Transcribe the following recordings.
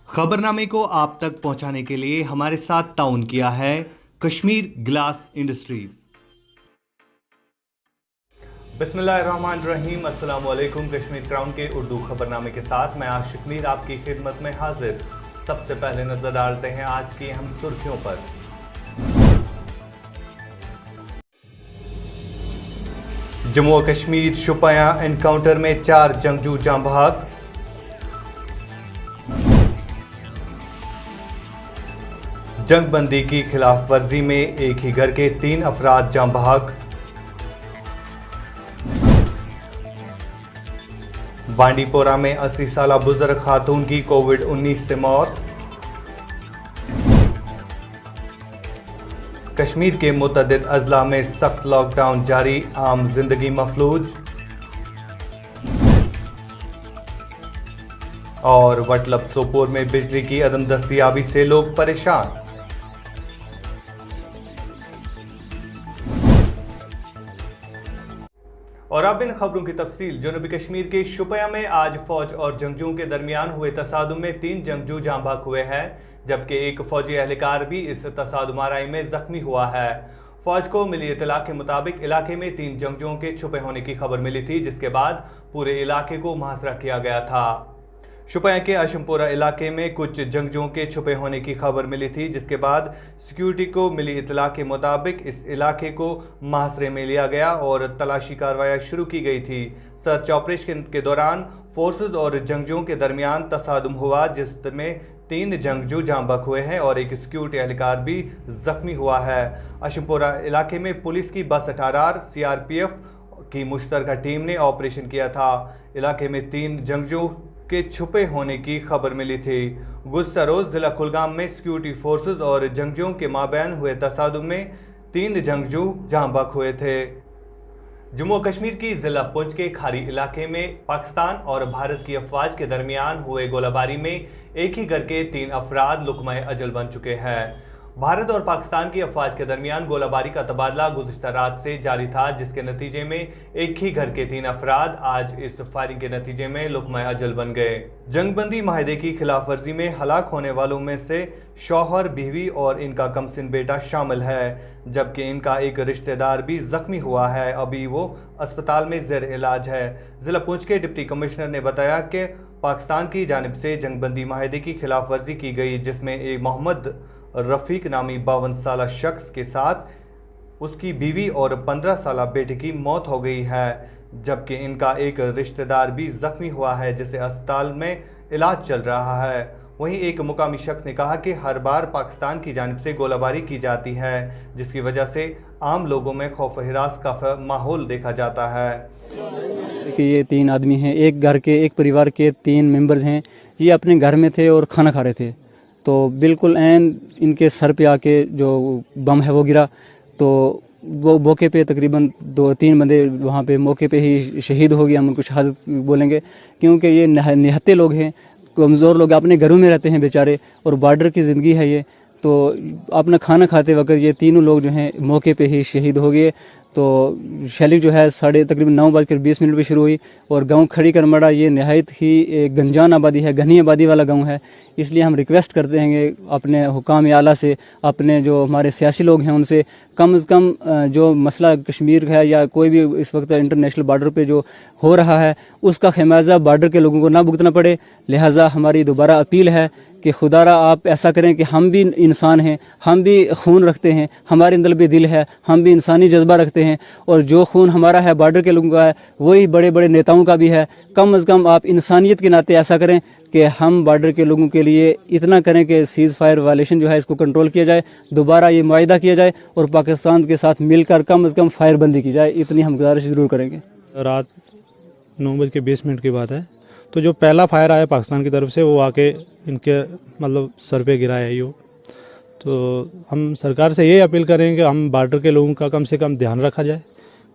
खबरनामे को आप तक पहुंचाने के लिए हमारे साथ ताउन किया है कश्मीर ग्लास इंडस्ट्रीज। बिस्मिल्लाहिर्रहमानिर्रहीम, अस्सलाम वालेकुम। कश्मीर क्राउन के उर्दू खबरनामे के साथ मैं आशिक मीर आपकी खिदमत में हाजिर। सबसे पहले नजर डालते हैं आज की अहम सुर्खियों पर। जम्मू और कश्मीर शुपियां एनकाउंटर में 4 जंगजू जाँ बहक। जंगबंदी की खिलाफ वर्जी में एक ही घर के 3 अफराद जाँ बहक। बांडीपोरा में 80 साला बुजुर्ग खातून की कोविड-19 से मौत। कश्मीर के मुतअद्दिद अजला में सख्त लॉकडाउन जारी, आम जिंदगी मफलूज। और वटलब सोपोर में बिजली की अदम दस्तयाबी से लोग परेशान। और अब इन खबरों की तफसील। जनूबी कश्मीर के शुपियां में आज फौज और जंगजुओं के दरमियान हुए तसादुम में 3 जंगजू जाँ बहक हुए हैं, जबकि एक फौजी एहलकार भी इस तसादुम आराई में जख्मी हुआ है। फौज को मिली इतला के मुताबिक इलाके में 3 जंगजुओं के छुपे होने की खबर मिली थी, जिसके बाद पूरे इलाके को मुहसरा किया गया था। शुपियां के अशमपोरा इलाके में कुछ जंगजुओं के छुपे होने की खबर मिली थी, जिसके बाद सिक्योरिटी को मिली इतला के मुताबिक इस इलाके को मुहसरे में लिया गया और तलाशी कार्रवाई शुरू की गई थी। सर्च ऑपरेशन के दौरान फोर्सेस और जंगजुओं के दरमियान तसादुम हुआ, जिसमें 3 जंगजू जाँ बहक हुए हैं और एक सिक्योरिटी एहलकार भी जख्मी हुआ है। अशमपोरा इलाके में पुलिस की बस 18 CRPF की मुश्तरका टीम ने ऑपरेशन किया था। इलाके में 3 जंगजू के छुपे होने की खबर मिली थी। गुज़श्ता रोज जिला कुलगाम में सिक्योरिटी फोर्सेस और जंगजुओं के माबैन हुए तसादुम में 3 जंगजू जाँ बहक हुए थे। जम्मू कश्मीर की जिला पुंछ के खारी इलाके में पाकिस्तान और भारत की अफवाज के दरमियान हुए गोलाबारी में एक ही घर के 3 अफराद लुक़्मा अजल बन चुके हैं। भारत और पाकिस्तान की अफवाज के दरमियान गोलाबारी का तबादला गुज़श्ता रात से जारी था, जिसके नतीजे में एक ही घर के 3 अफराद आज इस फायरिंग के नतीजे में लुक़्मा अजल बन गए। जंगबंदी माहिदे की खिलाफ वर्जी में हलाक होने वालों में से शौहर, बीवी और इनका कमसिन बेटा शामिल है, जबकि इनका एक रिश्तेदार भी जख्मी हुआ है। अभी वो अस्पताल में ज़ेर इलाज है। जिला पुंछ के डिप्टी कमिश्नर ने बताया कि पाकिस्तान की जानिब से जंगबंदी माहिदे की खिलाफ वर्जी की गई, जिसमें एक मोहम्मद रफ़ीक नामी 52 साला शख्स के साथ उसकी बीवी और 15 साला बेटे की मौत हो गई है, जबकि इनका एक रिश्तेदार भी जख्मी हुआ है, जिसे अस्पताल में इलाज चल रहा है। वहीं एक मुकामी शख्स ने कहा कि हर बार पाकिस्तान की जानिब से गोलाबारी की जाती है, जिसकी वजह से आम लोगों में खौफ हिरास का माहौल देखा जाता है। कि ये 3 आदमी हैं, एक घर के, एक परिवार के 3 मेंबर्स हैं। ये अपने घर में थे और खाना खा रहे थे, तो बिल्कुल ऐन इनके सर पे आके जो बम है वो गिरा, तो वो मौके पे तकरीबन 2-3 बंदे वहाँ पे मौके पे ही शहीद हो गए। हम उनको शहादत बोलेंगे, क्योंकि ये निहत्ते लोग हैं, कमज़ोर लोग, अपने घरों में रहते हैं बेचारे, और बॉर्डर की ज़िंदगी है ये। तो अपना खाना खाते वक्त ये तीनों लोग जो हैं मौके पे ही शहीद हो गए। तो शैली जो है तकरीबन 9:20 पे शुरू हुई, और गांव खड़ी करमड़ा ये नहायत ही गंजान आबादी है, घनी आबादी वाला गांव है। इसलिए हम रिक्वेस्ट करते हैं कि अपने हुकाम आला से, अपने जो हमारे सियासी लोग हैं उनसे कम से कम जो मसला कश्मीर है या कोई भी इस वक्त इंटरनेशनल बॉर्डर पे जो हो रहा है उसका खमियाजा बॉर्डर के लोगों को ना भुगतना पड़े। लिहाजा हमारी दोबारा अपील है कि खुदारा आप ऐसा करें कि हम भी इंसान हैं, हम भी खून रखते हैं, हमारे अंदर भी दिल है, हम भी इंसानी जज्बा रखते हैं, और जो खून हमारा है बॉर्डर के लोगों का है वही बड़े बड़े नेताओं का भी है। कम से कम आप इंसानियत के नाते ऐसा करें कि हम बॉर्डर के लोगों के लिए इतना करें कि सीज़ फायर वायलेशन जो है इसको कंट्रोल किया जाए, दोबारा ये मुआहिदा किया जाए और पाकिस्तान के साथ मिलकर कम से कम फायर बंदी की जाए। इतनी हम गुजारिश ज़रूर करेंगे। रात 9:20 की बात है, तो जो पहला फायर आया पाकिस्तान की तरफ से वो आके इनके मतलब सर पे गिरा है। तो हम सरकार से यही अपील करें कि हम बॉर्डर के लोगों का कम से कम ध्यान रखा जाए,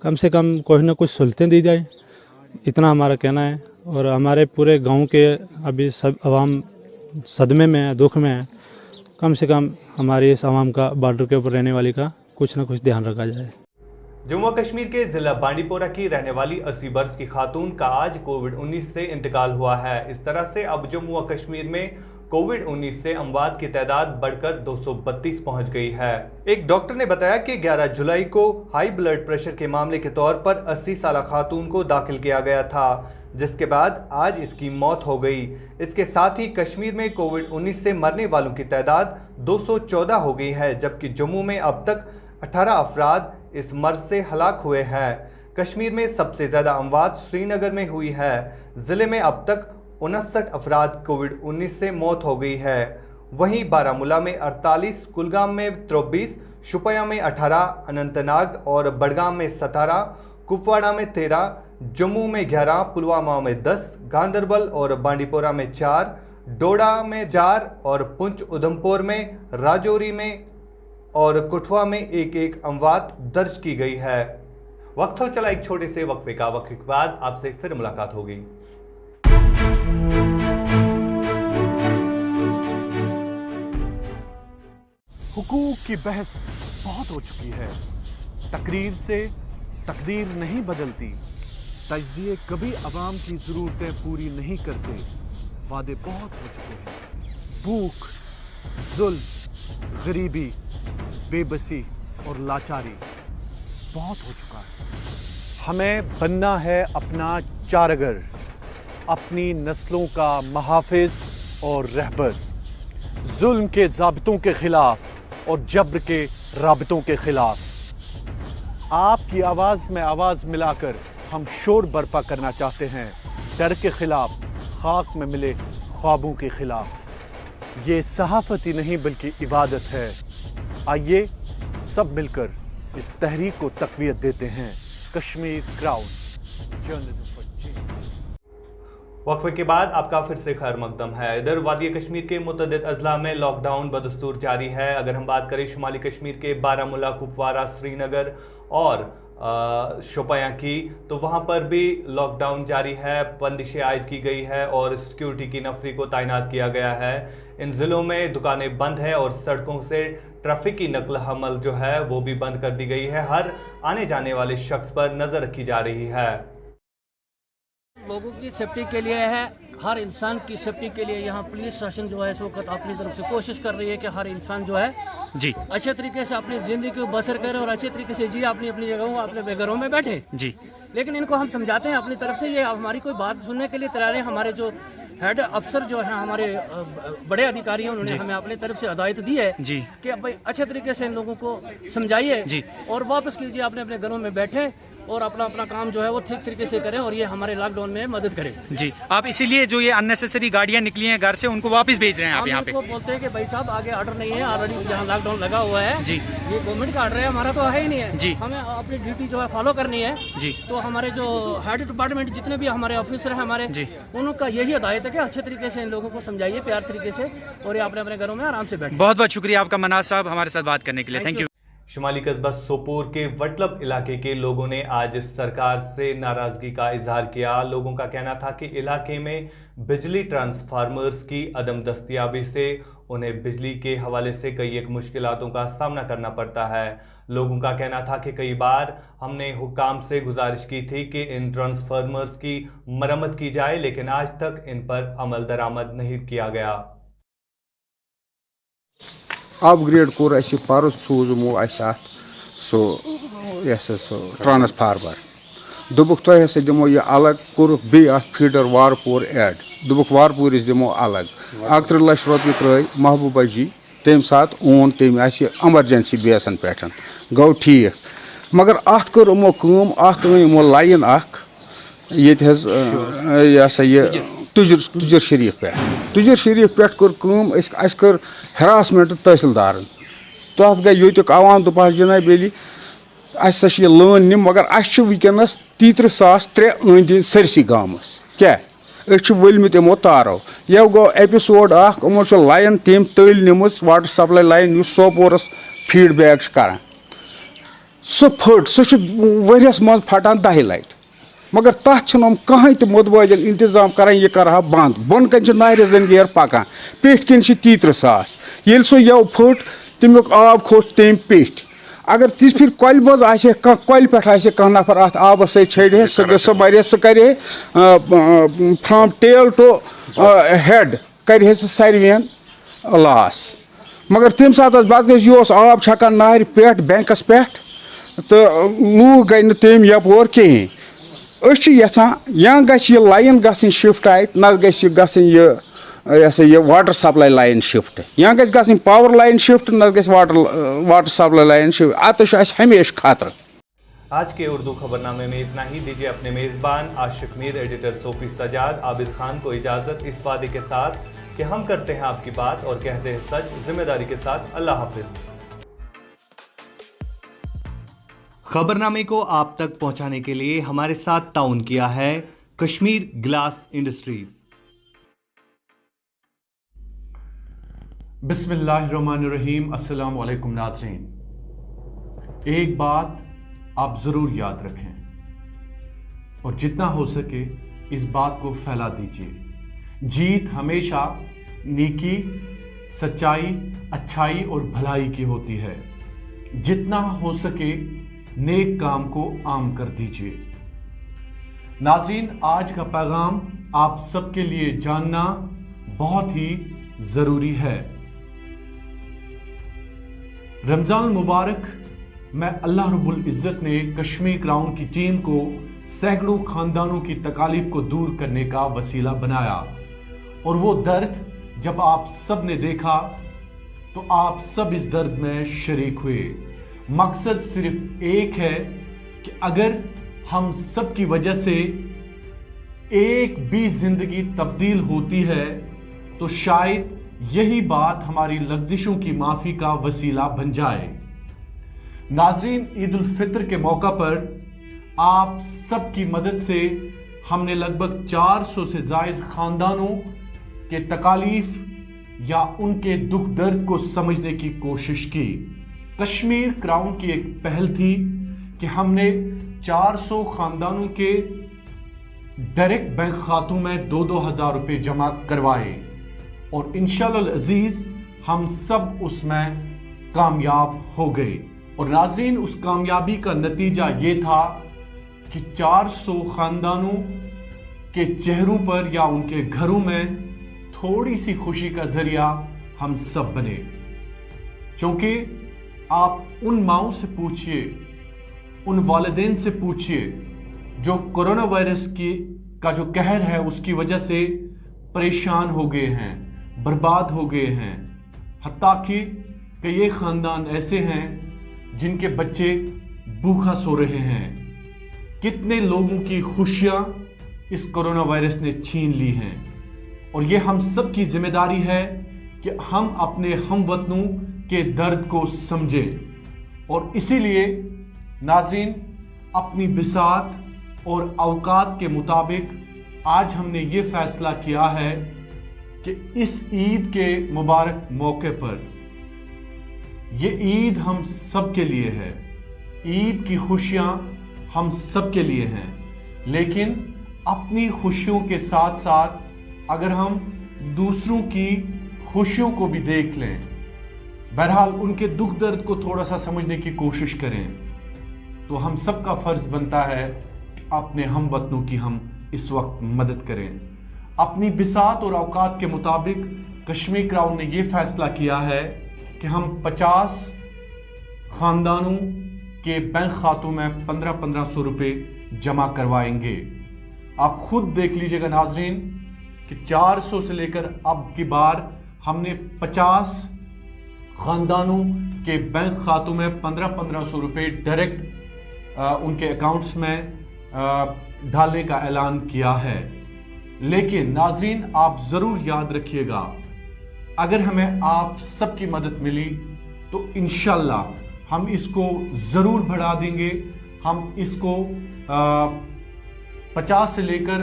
कम से कम कोई ना कुछ सहूलतें दी जाए, इतना हमारा कहना है। और हमारे पूरे गांव के अभी सब आवाम सदमे में है, दुख में है, कम से कम हमारी इस आवाम का बॉर्डर के ऊपर रहने वाली का कुछ ना कुछ ध्यान रखा जाए। जम्मू कश्मीर के जिला बांडीपोरा की रहने वाली 80 बरस की खातून का आज कोविड-19 से इंतकाल हुआ है। इस तरह से अब जम्मू कश्मीर में कोविड-19 से अमवात की तादाद बढ़कर 232 पहुंच गई है। एक डॉक्टर ने बताया कि 11 जुलाई को हाई ब्लड प्रेशर के मामले के तौर पर 80 साल खातून को दाखिल किया गया था, जिसके बाद आज इसकी मौत हो गई। इसके साथ ही कश्मीर में कोविड-19 से मरने वालों की तादाद 214 हो गई है, जबकि जम्मू में अब तक 18 अफराद इस मर्ज से हलाक हुए हैं। कश्मीर में सबसे ज़्यादा अमवात श्रीनगर में हुई है। ज़िले में अब तक 59 अफराद कोविड-19 से मौत हो गई है। वहीं बारामूला में 48, कुलगाम में 23, शुपियां में 18, अनंतनाग और बडगाम में 17, कुपवाड़ा में 13, जम्मू में 11, पुलवामा में 10, गांदरबल और बांडीपोरा में 4, डोडा में 4 और पुंछ उधमपुर में, राजौरी में और कठुआ में एक अमवात दर्ज की गई है। वक्त हो चला एक छोटे से वक्फे का। वक्फे के बाद आपसे फिर मुलाकात होगी। हुकूक की बहस बहुत हो चुकी है। तकरीर से तकदीर नहीं बदलती। तज्जिए कभी अवाम की ज़रूरतें पूरी नहीं करते। वादे बहुत हो चुके हैं। भूख, जुल्म, गरीबी, बेबसी और लाचारी बहुत हो चुका है। हमें बनना है अपना चारागर, अपनी नस्लों का मुहाफिज और रहबर, जुल्म के ज़ाबितों के खिलाफ और जब्र के राबितों के खिलाफ। आपकी आवाज़ में आवाज़ मिलाकर हम शोर बर्पा करना चाहते हैं, डर के खिलाफ, खाक में मिले ख्वाबों के खिलाफ। ये सहाफ़त ही नहीं बल्कि इबादत है। आइए सब मिलकर इस तहरीक को तक़वियत देते हैं। Kashmir crowd, journalism for change. वक्फे के बाद आपका फिर से खैर मकदम है। इधर वादी कश्मीर के मुतअद्दिद अजला में लॉकडाउन बदस्तूर जारी है। अगर हम बात करें शुमाली कश्मीर के बारामूला, कुपवारा, श्रीनगर और शोपियां की, तो वहां पर भी लॉकडाउन जारी है। बंदिशें आयद की गई है और सिक्योरिटी की नफरी को तैनात किया गया है। इन ज़िलों में दुकानें बंद हैं और सड़कों से ट्रैफिक की नकल हमल जो है वो भी बंद कर दी गई है। हर आने जाने वाले शख्स पर नज़र रखी जा रही है। लोगों की सेफ्टी के लिए है, हर इंसान की सेफ्टी के लिए यहाँ पुलिस शासन जो है इस वक्त अपनी तरफ से कोशिश कर रही है कि हर इंसान जो है जी अच्छे तरीके से अपनी ज़िंदगी को बसर करे और अच्छे तरीके से जी अपनी अपनी जगहों अपने घरों में बैठे जी। लेकिन इनको हम समझाते हैं अपनी तरफ से, ये हमारी कोई बात सुनने के लिए तैयार है। हमारे जो हेड अफसर जो है, हमारे बड़े अधिकारी हैं, उन्होंने हमें अपनी तरफ से हिदायत दी है जी कि भाई अच्छे तरीके से इन लोगों को समझाइए जी और वापस कीजिए, अपने अपने घरों में बैठे और अपना अपना काम जो है वो ठीक तरीके से करें और ये हमारे लॉकडाउन में मदद करे जी। आप इसीलिए जो ये अननेसेसरी गाड़ियां निकली हैं घर से, उनको वापस भेज रहे हैं आप हम यहाँ पे? इनको बोलते हैं कि भाई साहब आगे ऑर्डर नहीं है, ऑलरेडी यहाँ लॉकडाउन लगा हुआ है जी। ये गवर्नमेंट का ऑर्डर है, हमारा तो है ही नहीं है जी। हमें अपनी ड्यूटी जो है फॉलो करनी है जी। तो हमारे जो हेड डिपार्टमेंट जितने भी हमारे ऑफिसर हैं हमारे जी, उनका यही हिदायत है कि अच्छे तरीके से इन लोगों को समझाइए प्यार तरीके से और ये अपने अपने घरों में आराम से बैठे। बहुत बहुत शुक्रिया आपका मनाज साहब हमारे साथ बात करने के लिए। Thank you. शुमाली कस्बा सोपोर के वटलब इलाके के लोगों ने आज सरकार से नाराजगी का इजहार किया। लोगों का कहना था कि इलाके में बिजली ट्रांसफार्मर्स की अदम दस्तयाबी से उन्हें बिजली के हवाले से कई एक मुश्किलातों का सामना करना पड़ता है। लोगों का कहना था कि कई बार हमने हुकाम से गुजारिश की थी कि इन ट्रांसफार्मर्स की मरम्मत की जाए, लेकिन आज तक इन पर अमल दरामद नहीं किया गया। अपग्रेड कोर अस परस सूजमो सो ट्रांसफार्मर दुबुक तुह हसा दिमो यह अलग कोरुक बे फीडर वारपोर ऐड दुबुक वारपोर दिमो अलग 31 लाख रुपये त्र महबूबा जी तम सात ओन तम एमरजेंसी बेसन पे गो ठीक, मगर अत कर यमो कम अत यमो लाइन ये तुजर शरीफ पे कर हरासमेंट तहसीलदार तथ गई युक आवाम दोपहर जनाब अली अस लोन निम, मगर वनस 33 सास 3 अंद सरसी गामस क्या वलमित यमो तारो यह गो एपिसोड यमो लाइन तम तल निम वाटर सप्लाई लाइन सोपोरस फीडबैक कर सह फट सह वरियस मज फटान 10 लटि, मगर तथ कहीं तो मुतबादिल इंतजाम कर यह कर बंद बोन कन नार जंगीर पकान पेट कन 33 सास ये सो यव फट तमुक आब खोस तम पेट اگر تِژ پھر کۄلہِ منٛز آسہِ کانٛہہ کۄلہِ پٮ۪ٹھ آسہِ کانٛہہ نفر اَتھ آبَس سۭتۍ چھیڑِ ہے سُہ مَرِ سُہ کَرِ ہے فرٛام ٹیل ٹُو ہیڈ کَرِ ہے سُہ ساروِیَن لاس. مگر تَمہِ ساتہٕ ٲس بَد گٔژھ یہِ اوس آب چھَکان نہرِ پٮ۪ٹھ بٮ۪نٛکَس پٮ۪ٹھ تہٕ لوٗکھ گٔے نہٕ تَمہِ یَپور کِہیٖنۍ. أسۍ چھِ یَژھان یا گژھِ یہِ لایِن گژھٕنۍ شِفٹ اَتہِ نَتہٕ گژھِ یہِ گژھٕنۍ یہِ ہسا یہِ واٹر سپلاے لایِن شِفٹ یا گژھِ گژھٕنۍ پاور لایِن شِفٹ نَتہٕ گژھِ واٹر سپلائی لائن شِفٹ. اَتھ چھُ اَسہِ ہمیشہِ خطرٕ. آج کے اردو خبر نامے میں اتنا ہی. دیجیے اپنے میزبان عاشق میر ایڈیٹر صوفی سجاد عابد خان کو اجازت اس وعدے کے ساتھ کہ ہم کرتے ہیں آپ کی بات اور کہتے ہیں سچ ذمہ داری کے ساتھ. اللہ حافظ. خبر نامے کو آپ تک پہنچانے کے لیے ہمارے ساتھ تعاون کیا ہے کشمیر گلاس انڈسٹریز. بسم اللہ الرحمن الرحیم. السلام علیکم ناظرین. ایک بات آپ ضرور یاد رکھیں اور جتنا ہو سکے اس بات کو پھیلا دیجیے. جیت ہمیشہ نیکی، سچائی، اچھائی اور بھلائی کی ہوتی ہے. جتنا ہو سکے نیک کام کو عام کر دیجیے. ناظرین، آج کا پیغام آپ سب کے لیے جاننا بہت ہی ضروری ہے. رمضان المبارک میں اللہ رب العزت نے کشمیر کراؤن کی ٹیم کو سینکڑوں خاندانوں کی تکالیف کو دور کرنے کا وسیلہ بنایا اور وہ درد جب آپ سب نے دیکھا تو آپ سب اس درد میں شریک ہوئے. مقصد صرف ایک ہے کہ اگر ہم سب کی وجہ سے ایک بھی زندگی تبدیل ہوتی ہے تو شاید یہی بات ہماری لغزشوں کی معافی کا وسیلہ بن جائے. ناظرین، عید الفطر کے موقع پر آپ سب کی مدد سے ہم نے لگ بھگ 400 سے زائد خاندانوں کے تکالیف یا ان کے دکھ درد کو سمجھنے کی کوشش کی. کشمیر کراؤن کی ایک پہل تھی کہ ہم نے 400 خاندانوں کے ڈائریکٹ بینک خاتوں میں 2,000 روپے جمع کروائے اور انشاءاللہ العزیز ہم سب اس میں کامیاب ہو گئے. اور ناظرین، اس کامیابی کا نتیجہ یہ تھا کہ 400 خاندانوں کے چہروں پر یا ان کے گھروں میں تھوڑی سی خوشی کا ذریعہ ہم سب بنے. چونکہ آپ ان ماؤں سے پوچھئے، ان والدین سے پوچھئے جو کرونا وائرس کا جو قہر ہے اس کی وجہ سے پریشان ہو گئے ہیں، برباد ہو گئے ہیں. حتیٰ کہ یہ خاندان ایسے ہیں جن کے بچے بھوکا سو رہے ہیں. کتنے لوگوں کی خوشیاں اس کرونا وائرس نے چھین لی ہیں. اور یہ ہم سب کی ذمہ داری ہے کہ ہم اپنے ہم وطنوں کے درد کو سمجھیں. اور اسی لیے ناظرین، اپنی بساط اور اوقات کے مطابق آج ہم نے یہ فیصلہ کیا ہے کہ اس عید کے مبارک موقع پر یہ عید ہم سب کے لیے ہے. عید کی خوشیاں ہم سب کے لیے ہیں، لیکن اپنی خوشیوں کے ساتھ ساتھ اگر ہم دوسروں کی خوشیوں کو بھی دیکھ لیں، بہرحال ان کے دکھ درد کو تھوڑا سا سمجھنے کی کوشش کریں، تو ہم سب کا فرض بنتا ہے کہ اپنے ہم وطنوں کی ہم اس وقت مدد کریں. اپنی بساط اور اوقات کے مطابق کشمیر کراؤن نے یہ فیصلہ کیا ہے کہ ہم 50 خاندانوں کے بینک خاتوں میں 1500 روپے جمع کروائیں گے. آپ خود دیکھ لیجئے گا ناظرین کہ 400 سے لے کر اب کی بار ہم نے 50 خاندانوں کے بینک خاتوں میں 1500 روپے ڈائریکٹ ان کے اکاؤنٹس میں ڈالنے کا اعلان کیا ہے. لیکن ناظرین، آپ ضرور یاد رکھیے گا، اگر ہمیں آپ سب کی مدد ملی تو انشاءاللہ ہم اس کو ضرور بڑھا دیں گے. ہم اس کو 50 سے لے کر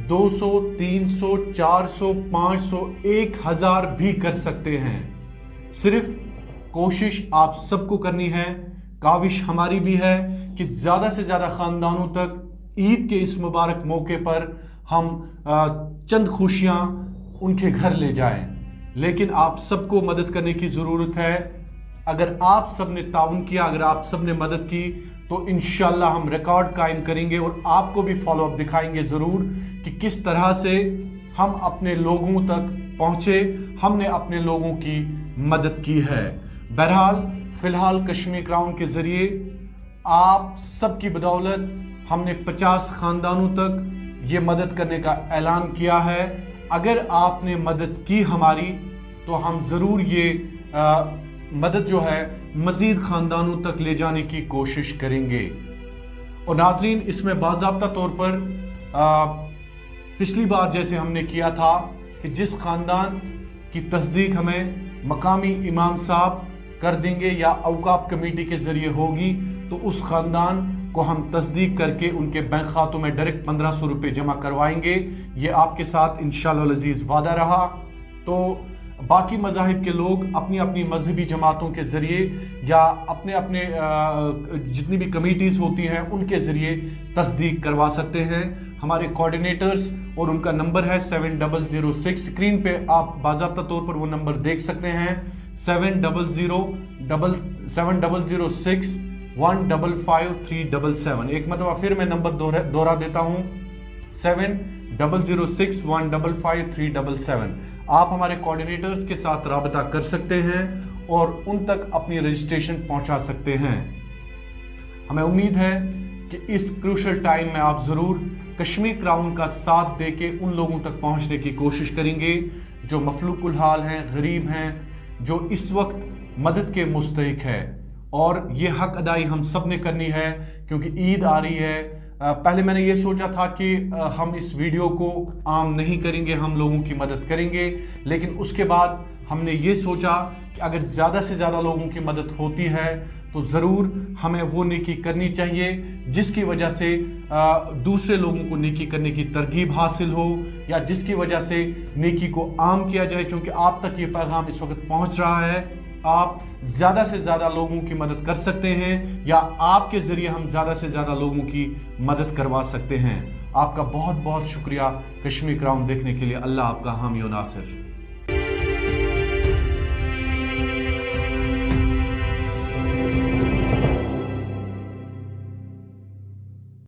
200، 300، 400، 500، 1000 بھی کر سکتے ہیں. صرف کوشش آپ سب کو کرنی ہے، کاوش ہماری بھی ہے کہ زیادہ سے زیادہ خاندانوں تک عید کے اس مبارک موقع پر ہم چند خوشیاں ان کے گھر لے جائیں. لیکن آپ سب کو مدد کرنے کی ضرورت ہے. अगर आप सब ने ताउन किया, अगर आप सब ने मदद की, तो इंशाल्लाह हम रिकॉर्ड कायम करेंगे और आपको भी फॉलो अप दिखाएंगे ज़रूर कि किस तरह से हम अपने लोगों तक पहुँचे, हमने अपने लोगों की मदद की है। बहरहाल फ़िलहाल कश्मीर क्राउन के ज़रिए आप सब की बदौलत हमने 50 ख़ानदानों तक ये मदद करने का ऐलान किया है। अगर आपने मदद की हमारी, तो हम ज़रूर ये मदद जो है मज़ीद ख़ानदानों तक ले जाने की कोशिश करेंगे। और नाज़रीन, इसमें बाज़ाब्ता तौर पर पिछली बार जैसे हमने किया था कि जिस ख़ानदान की तस्दीक हमें मकामी इमाम साहब कर देंगे या औकाफ कमेटी के ज़रिए होगी, तो उस ख़ानदान को हम तस्दीक करके उनके बैंक खातों में डायरेक्ट 1500 रुपये जमा करवाएंगे। ये आपके साथ इंशाअल्लाह अज़ीज़ वादा रहा। तो बाकी मज़ाहिब के लोग अपनी अपनी मजहबी जमातों के ज़रिए या अपने अपने जितनी भी कमेटीज़ होती हैं उनके ज़रिए तस्दीक करवा सकते हैं। हमारे कोऑर्डिनेटर्स और उनका नंबर है 7006। स्क्रीन पे आप बाज़ाब्ता तौर पर वो नंबर देख सकते हैं, 7006 155 377। एक मरतबा फिर मैं नंबर दोहरा देता हूँ, 7006 155 377। आप हमारे कोऑर्डिनेटर्स के साथ राबता कर सकते हैं और उन तक अपनी रजिस्ट्रेशन पहुंचा सकते हैं। हमें उम्मीद है कि इस क्रूशल टाइम में आप ज़रूर कश्मीर क्राउन का साथ दे के उन लोगों तक पहुंचने की कोशिश करेंगे जो मफलूकुल हाल हैं, गरीब हैं, जो इस वक्त मदद के मुस्तहिक है। और ये हक अदाई हम सब ने करनी है क्योंकि ईद आ रही है। पहले मैंने ये सोचा था कि हम इस वीडियो को आम नहीं करेंगे, हम लोगों की मदद करेंगे, लेकिन उसके बाद हमने ये सोचा कि अगर ज़्यादा से ज़्यादा लोगों की मदद होती है तो ज़रूर हमें वो नेकी करनी चाहिए जिसकी वजह से दूसरे लोगों को नेकी करने की तरगीब हासिल हो, या जिसकी वजह से नेकी को आम किया जाए। क्योंकि आप तक ये पैगाम इस वक्त पहुँच रहा है, आप ज़्यादा से ज़्यादा लोगों की मदद कर सकते हैं या आपके ज़रिए हम ज़्यादा से ज़्यादा लोगों की मदद करवा सकते हैं। आपका बहुत बहुत शुक्रिया कश्मीर क्राउन देखने के लिए। अल्लाह आपका हामी व नासिर।